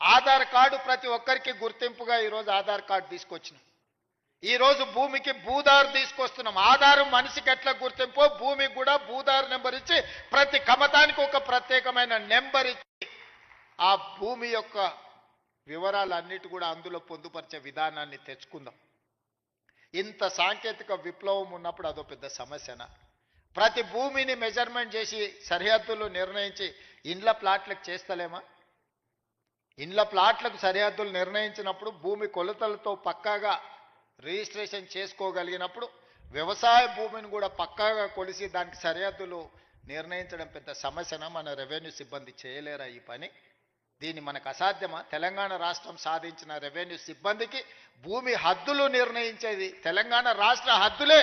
Aadhaar card ప్రతి ఒక్కరికి గుర్తింపుగా ఈరోజు ఆధార్ కార్డు తీసుకొచ్చినాం. ఈరోజు భూమికి భూదారు తీసుకొస్తున్నాం. ఆధారు మనిషికి ఎట్లా గుర్తింపో భూమికి కూడా భూదారు నెంబర్ ఇచ్చి ప్రతి కమతానికి ఒక ప్రత్యేకమైన నెంబర్ ఇచ్చి ఆ భూమి యొక్క వివరాలన్నిటి కూడా అందులో పొందుపరిచే విధానాన్ని తెచ్చుకుందాం. ఇంత సాంకేతిక విప్లవం ఉన్నప్పుడు అదో పెద్ద సమస్యనా? ప్రతి భూమిని మెజర్మెంట్ చేసి సరిహద్దులు నిర్ణయించి ఇండ్ల ప్లాట్లకు చేస్తలేమా? ఇండ్ల ప్లాట్లకు సరిహద్దులు నిర్ణయించినప్పుడు భూమి కొలతలతో పక్కాగా రిజిస్ట్రేషన్ చేసుకోగలిగినప్పుడు వ్యవసాయ భూమిని కూడా పక్కాగా కొలిసి దానికి సరిహద్దులు నిర్ణయించడం పెద్ద సమస్యనా? మన రెవెన్యూ సిబ్బంది చేయలేరా ఈ పని? దీన్ని మనకు అసాధ్యమా? తెలంగాణ రాష్ట్రం సాధించిన రెవెన్యూ సిబ్బందికి భూమి హద్దులు నిర్ణయించేది తెలంగాణ రాష్ట్ర హద్దులే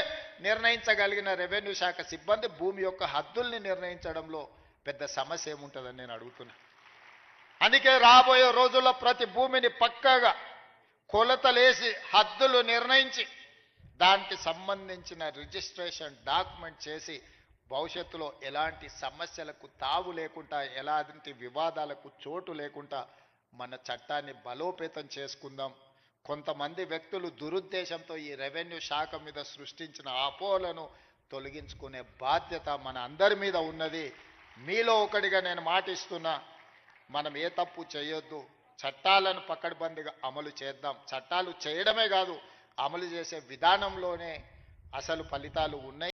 నిర్ణయించగలిగిన రెవెన్యూ శాఖ సిబ్బంది భూమి యొక్క హద్దుల్ని నిర్ణయించడంలో పెద్ద సమస్య ఏముంటుందని నేను అడుగుతున్నా. అందుకే రాబోయే రోజుల్లో ప్రతి భూమిని పక్కాగా కొలతలేసి హద్దులు నిర్ణయించి దానికి సంబంధించిన రిజిస్ట్రేషన్ డాక్యుమెంట్ చేసి భవిష్యత్తులో ఎలాంటి సమస్యలకు తావు లేకుండా ఎలాంటి వివాదాలకు చోటు లేకుండా మన చట్టాన్ని బలోపేతం చేసుకుందాం. కొంతమంది వ్యక్తులు దురుద్దేశంతో ఈ రెవెన్యూ శాఖ మీద సృష్టించిన అపోహలను తొలగించుకునే బాధ్యత మన అందరి మీద ఉన్నది. మీలో ఒకటిగా నేను మాటిస్తున్నా, మనం ఏ తప్పు చేయొద్దు, చట్టాలను పకడ్బందీగా అమలు చేద్దాం. చట్టాలు చేయడమే కాదు, అమలు చేసే విధానంలోనే అసలు ఫలితాలు ఉన్నాయి.